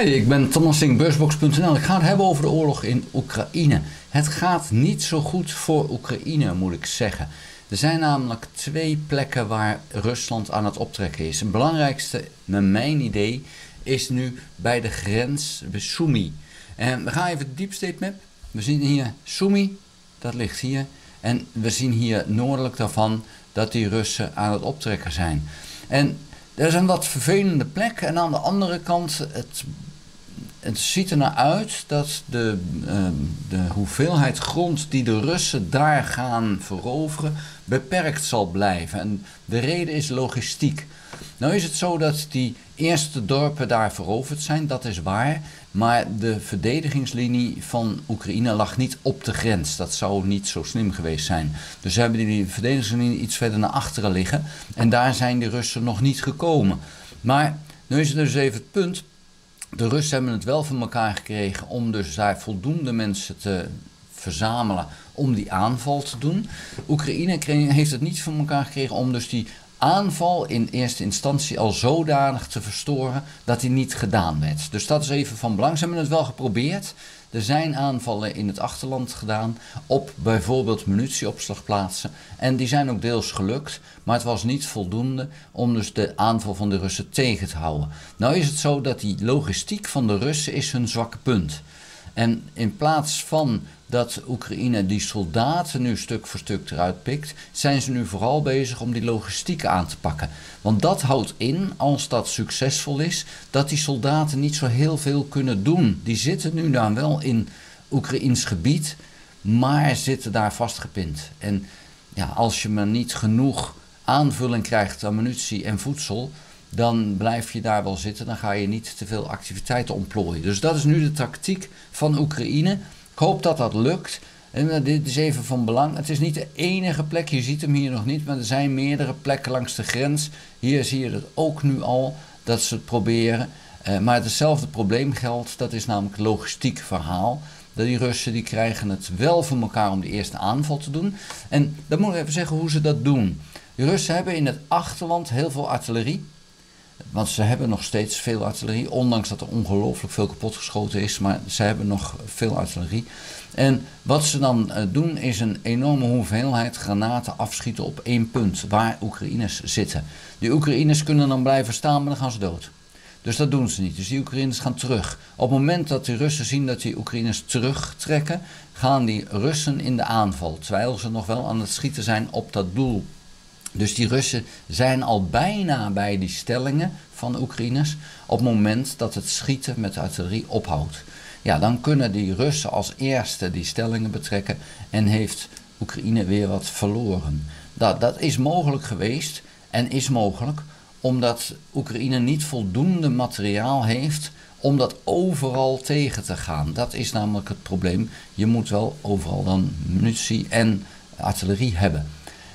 Hi, ik ben Thomas Singh, beursbox.nl. Ik ga het hebben over de oorlog in Oekraïne. Het gaat niet zo goed voor Oekraïne, moet ik zeggen. Er zijn namelijk 2 plekken waar Rusland aan het optrekken is. Het belangrijkste, naar mijn idee, is nu bij de grens bij Sumy. En we gaan even de deep state map. We zien hier Sumy, dat ligt hier. En we zien hier noordelijk daarvan dat die Russen aan het optrekken zijn. En dat is een wat vervelende plek. En aan de andere kant, het ziet er naar uit dat de hoeveelheid grond die de Russen daar gaan veroveren beperkt zal blijven. En de reden is logistiek. Nou is het zo dat die eerste dorpen daar veroverd zijn, dat is waar. Maar de verdedigingslinie van Oekraïne lag niet op de grens. Dat zou niet zo slim geweest zijn. Dus ze hebben die verdedigingslinie iets verder naar achteren liggen. En daar zijn de Russen nog niet gekomen. Maar nu is het dus even het punt. De Russen hebben het wel van elkaar gekregen om dus daar voldoende mensen te verzamelen om die aanval te doen. Oekraïne heeft het niet van elkaar gekregen om dus die aanval in eerste instantie al zodanig te verstoren dat die niet gedaan werd. Dus dat is even van belang. Ze hebben het wel geprobeerd. Er zijn aanvallen in het achterland gedaan op bijvoorbeeld munitieopslagplaatsen. En die zijn ook deels gelukt, maar het was niet voldoende om dus de aanval van de Russen tegen te houden. Nou is het zo dat die logistiek van de Russen is hun zwakke punt. En in plaats van dat Oekraïne die soldaten nu stuk voor stuk eruit pikt, zijn ze nu vooral bezig om die logistiek aan te pakken. Want dat houdt in, als dat succesvol is, dat die soldaten niet zo heel veel kunnen doen. Die zitten nu dan wel in Oekraïns gebied, maar zitten daar vastgepind. En ja, als je maar niet genoeg aanvulling krijgt aan munitie en voedsel, dan blijf je daar wel zitten, dan ga je niet te veel activiteiten ontplooien. Dus dat is nu de tactiek van Oekraïne. Ik hoop dat dat lukt. En dit is even van belang. Het is niet de enige plek, je ziet hem hier nog niet, maar er zijn meerdere plekken langs de grens. Hier zie je het ook nu al, dat ze het proberen. Maar hetzelfde probleem geldt, dat is namelijk het logistiek verhaal. Die Russen die krijgen het wel voor elkaar om de eerste aanval te doen. En dan moet ik even zeggen hoe ze dat doen. De Russen hebben in het achterland heel veel artillerie. Want ze hebben nog steeds veel artillerie, ondanks dat er ongelooflijk veel kapotgeschoten is, maar ze hebben nog veel artillerie. En wat ze dan doen is een enorme hoeveelheid granaten afschieten op 1 punt, waar Oekraïners zitten. Die Oekraïners kunnen dan blijven staan, maar dan gaan ze dood. Dus dat doen ze niet. Dus die Oekraïners gaan terug. Op het moment dat die Russen zien dat die Oekraïners terugtrekken, gaan die Russen in de aanval, terwijl ze nog wel aan het schieten zijn op dat doel. Dus die Russen zijn al bijna bij die stellingen van Oekraïners op het moment dat het schieten met artillerie ophoudt. Ja, dan kunnen die Russen als eerste die stellingen betrekken en heeft Oekraïne weer wat verloren. Dat is mogelijk geweest en is mogelijk omdat Oekraïne niet voldoende materiaal heeft om dat overal tegen te gaan. Dat is namelijk het probleem. Je moet wel overal dan munitie en artillerie hebben.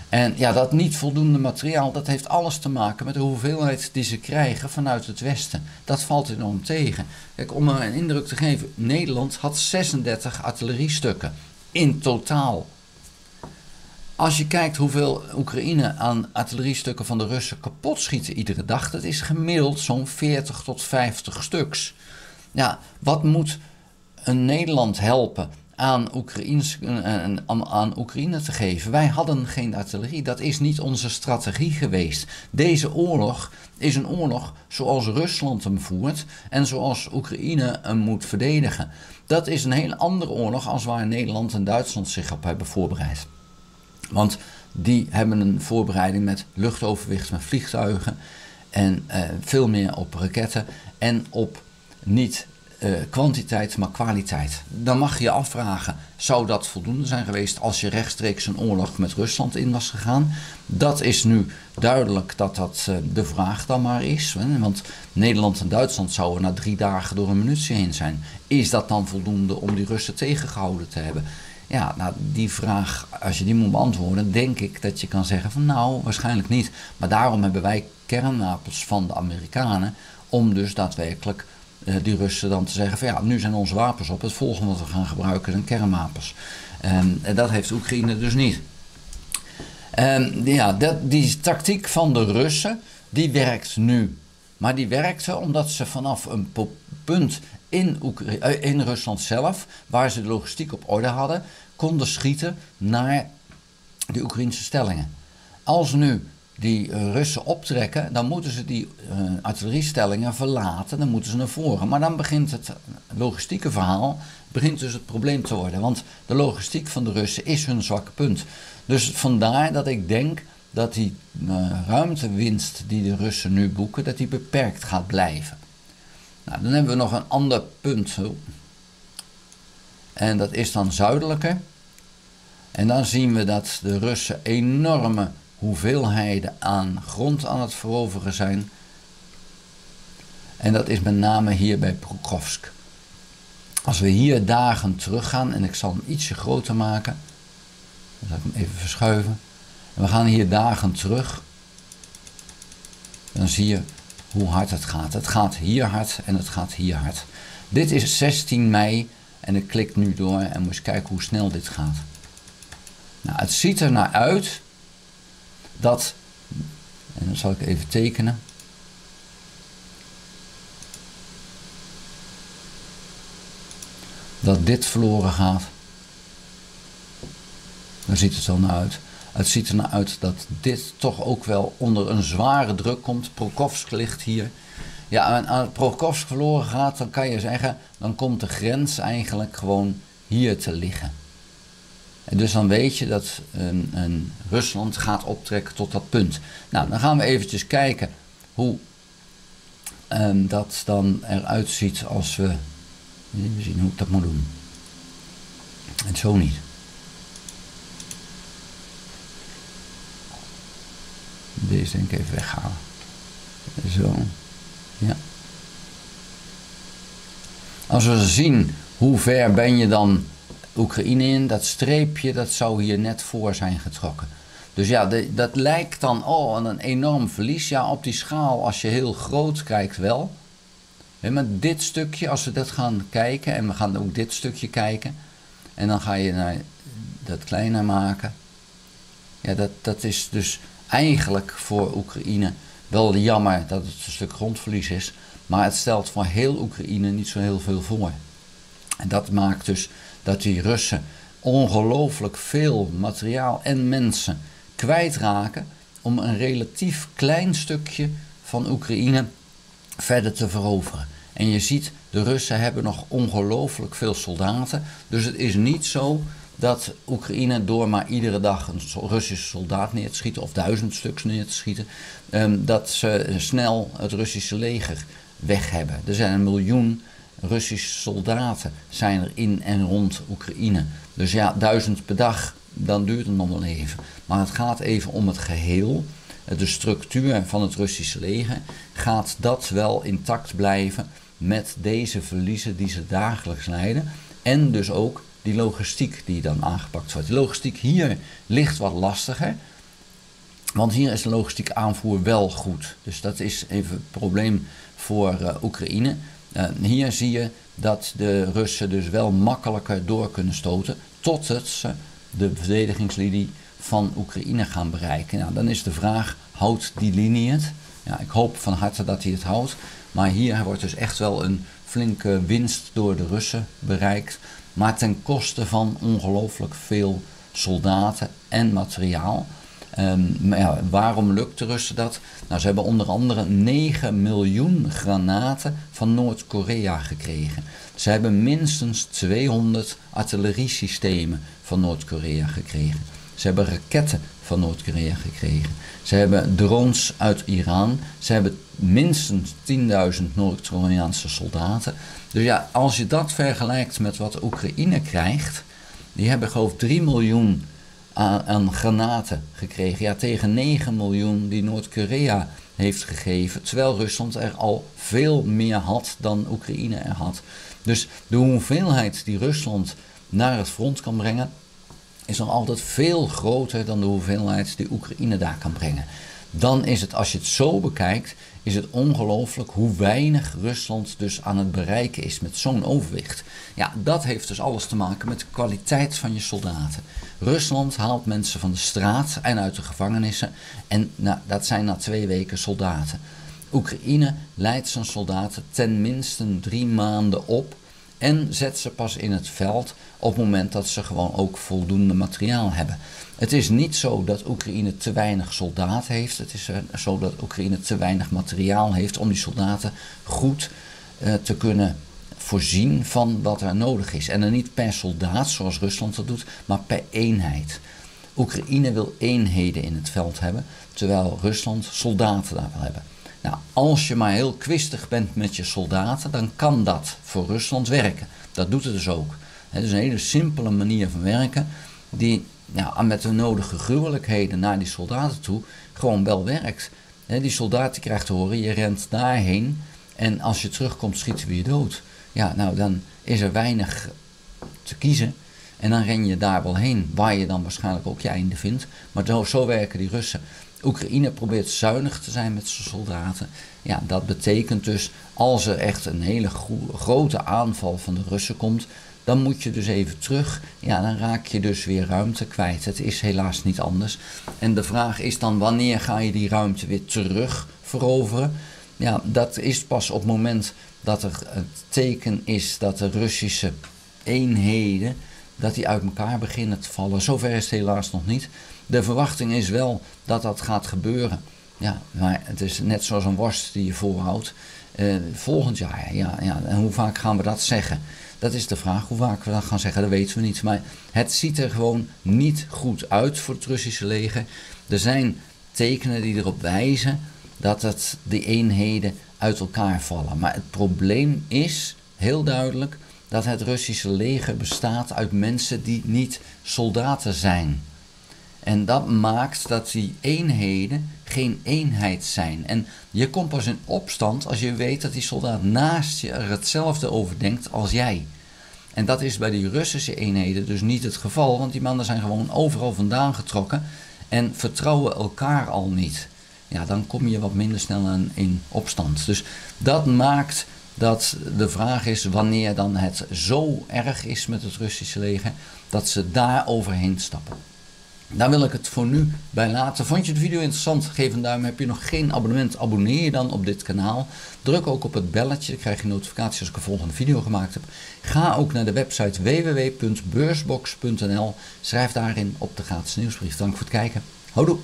En ja, dat niet voldoende materiaal, dat heeft alles te maken met de hoeveelheid die ze krijgen vanuit het westen. Dat valt enorm tegen. Kijk, om maar een indruk te geven, Nederland had 36 artilleriestukken in totaal. Als je kijkt hoeveel Oekraïne aan artilleriestukken van de Russen kapot schieten iedere dag, dat is gemiddeld zo'n 40 tot 50 stuks. Ja, wat moet een Nederland helpen aan Oekraïne te geven? Wij hadden geen artillerie, dat is niet onze strategie geweest. Deze oorlog is een oorlog zoals Rusland hem voert en zoals Oekraïne hem moet verdedigen. Dat is een heel andere oorlog als waar Nederland en Duitsland zich op hebben voorbereid. Want die hebben een voorbereiding met luchtoverwicht met vliegtuigen en veel meer op raketten en op niet kwantiteit, maar kwaliteit. Dan mag je je afvragen, zou dat voldoende zijn geweest als je rechtstreeks een oorlog met Rusland in was gegaan? Dat is nu duidelijk dat dat de vraag dan maar is. Want Nederland en Duitsland zouden na 3 dagen door een munitie heen zijn. Is dat dan voldoende om die Russen tegengehouden te hebben? Ja, nou die vraag, als je die moet beantwoorden, denk ik dat je kan zeggen van nou, waarschijnlijk niet. Maar daarom hebben wij kernwapens van de Amerikanen om dus daadwerkelijk die Russen dan te zeggen van ja, nu zijn onze wapens op. Het volgende wat we gaan gebruiken zijn kernwapens. En dat heeft Oekraïne dus niet. Die tactiek van de Russen, die werkt nu. Maar die werkte omdat ze vanaf een punt in Rusland zelf, waar ze de logistiek op orde hadden, konden schieten naar de Oekraïnse stellingen. Als nu die Russen optrekken, dan moeten ze die artilleriestellingen verlaten, dan moeten ze naar voren. Maar dan begint het logistieke verhaal, begint dus het probleem te worden. Want de logistiek van de Russen is hun zwakke punt. Dus vandaar dat ik denk dat die ruimtewinst die de Russen nu boeken, dat die beperkt gaat blijven. Nou, dan hebben we nog een ander punt. En dat is dan zuidelijker. En dan zien we dat de Russen enorme hoeveelheden aan grond aan het veroveren zijn. En dat is met name hier bij Pokrovsk. Als we hier dagen teruggaan, en ik zal hem ietsje groter maken. Dan zal ik hem even verschuiven. En we gaan hier dagen terug. Dan zie je hoe hard het gaat. Het gaat hier hard en het gaat hier hard. Dit is 16 mei en ik klik nu door en moet eens kijken hoe snel dit gaat. Nou, het ziet er naar uit dat, en dan zal ik even tekenen. Dat dit verloren gaat. Daar ziet het wel naar uit. Het ziet er naar uit dat dit toch ook wel onder een zware druk komt. Pokrovsk ligt hier. Ja, en als Pokrovsk verloren gaat, dan kan je zeggen, dan komt de grens eigenlijk gewoon hier te liggen. En dus dan weet je dat Rusland gaat optrekken tot dat punt. Nou, dan gaan we eventjes kijken hoe dat dan eruit ziet als we zien hoe ik dat moet doen. En zo niet. Deze denk ik even weghalen. Zo. Ja. Als we zien hoe ver ben je dan Oekraïne in, dat streepje dat zou hier net voor zijn getrokken. Dus ja, dat lijkt dan een enorm verlies. Ja, op die schaal als je heel groot kijkt wel. Maar dit stukje, als we dat gaan kijken, en we gaan ook dit stukje kijken, en dan ga je naar dat kleiner maken. Ja, dat is dus eigenlijk voor Oekraïne wel jammer dat het een stuk grondverlies is, maar het stelt voor heel Oekraïne niet zo heel veel voor. En dat maakt dus dat die Russen ongelooflijk veel materiaal en mensen kwijtraken om een relatief klein stukje van Oekraïne verder te veroveren. En je ziet, de Russen hebben nog ongelooflijk veel soldaten, dus het is niet zo dat Oekraïne door maar iedere dag een Russische soldaat neer te schieten, of 1000 stuks neer te schieten, dat ze snel het Russische leger weg hebben. Er zijn 1 miljoen Russische soldaten zijn er in en rond Oekraïne. Dus ja, 1000 per dag, dan duurt het nog wel even. Maar het gaat even om het geheel. De structuur van het Russische leger, gaat dat wel intact blijven met deze verliezen die ze dagelijks lijden. En dus ook die logistiek die dan aangepakt wordt. De logistiek hier ligt wat lastiger, want hier is de logistieke aanvoer wel goed. Dus dat is even het probleem voor Oekraïne. Hier zie je dat de Russen dus wel makkelijker door kunnen stoten totdat ze de verdedigingslinie van Oekraïne gaan bereiken. Nou, dan is de vraag, houdt die linie het? Ja, ik hoop van harte dat hij het houdt, maar hier wordt dus echt wel een flinke winst door de Russen bereikt, maar ten koste van ongelooflijk veel soldaten en materiaal. Maar ja, waarom lukt de Russen dat? Nou, ze hebben onder andere 9 miljoen granaten van Noord-Korea gekregen. Ze hebben minstens 200 artilleriesystemen van Noord-Korea gekregen. Ze hebben raketten van Noord-Korea gekregen. Ze hebben drones uit Iran. Ze hebben minstens 10.000 Noord-Koreaanse soldaten. Dus ja, als je dat vergelijkt met wat Oekraïne krijgt, die hebben geloof ik 3 miljoen aan granaten gekregen. Ja, tegen 9 miljoen die Noord-Korea heeft gegeven, terwijl Rusland er al veel meer had dan Oekraïne er had. Dus de hoeveelheid die Rusland naar het front kan brengen, is nog altijd veel groter dan de hoeveelheid die Oekraïne daar kan brengen. Dan is het, als je het zo bekijkt, is het ongelooflijk hoe weinig Rusland dus aan het bereiken is met zo'n overwicht. Ja, dat heeft dus alles te maken met de kwaliteit van je soldaten. Rusland haalt mensen van de straat en uit de gevangenissen en dat zijn na 2 weken soldaten. Oekraïne leidt zijn soldaten ten minste 3 maanden op en zet ze pas in het veld op het moment dat ze gewoon ook voldoende materiaal hebben. Het is niet zo dat Oekraïne te weinig soldaten heeft. Het is zo dat Oekraïne te weinig materiaal heeft om die soldaten goed te kunnen voorzien van wat er nodig is. En dan niet per soldaat zoals Rusland dat doet, maar per eenheid. Oekraïne wil eenheden in het veld hebben, terwijl Rusland soldaten daar wil hebben. Nou, als je maar heel kwistig bent met je soldaten, dan kan dat voor Rusland werken. Dat doet het dus ook. Het is een hele simpele manier van werken die met de nodige gruwelijkheden naar die soldaten toe gewoon wel werkt. Die soldaat die krijgt te horen, je rent daarheen en als je terugkomt schieten we je dood. Ja, nou dan is er weinig te kiezen en dan ren je daar wel heen, waar je dan waarschijnlijk ook je einde vindt. Maar zo werken die Russen. Oekraïne probeert zuinig te zijn met zijn soldaten. Ja, dat betekent dus, als er echt een hele grote aanval van de Russen komt, dan moet je dus even terug. Ja, dan raak je dus weer ruimte kwijt. Het is helaas niet anders. En de vraag is dan, wanneer ga je die ruimte weer terug veroveren? Ja, dat is pas op het moment dat er het teken is dat de Russische eenheden, dat die uit elkaar beginnen te vallen. Zover is het helaas nog niet. De verwachting is wel dat dat gaat gebeuren. Ja, maar het is net zoals een worst die je voorhoudt. Volgend jaar, en hoe vaak gaan we dat zeggen? Dat is de vraag. Hoe vaak we dat gaan zeggen, dat weten we niet. Maar het ziet er gewoon niet goed uit voor het Russische leger. Er zijn tekenen die erop wijzen dat die eenheden uit elkaar vallen. Maar het probleem is heel duidelijk dat het Russische leger bestaat uit mensen die niet soldaten zijn. En dat maakt dat die eenheden geen eenheid zijn. En je komt pas in opstand als je weet dat die soldaat naast je er hetzelfde over denkt als jij. En dat is bij die Russische eenheden dus niet het geval, want die mannen zijn gewoon overal vandaan getrokken en vertrouwen elkaar al niet. Ja, dan kom je wat minder snel in opstand. Dus dat maakt dat de vraag is wanneer dan het zo erg is met het Russische leger dat ze daar overheen stappen. Daar wil ik het voor nu bij laten. Vond je de video interessant? Geef een duim. Heb je nog geen abonnement? Abonneer je dan op dit kanaal. Druk ook op het belletje. Dan krijg je notificaties als ik een volgende video gemaakt heb. Ga ook naar de website www.beursbox.nl. Schrijf daarin op de gratis nieuwsbrief. Dank voor het kijken. Houdoe!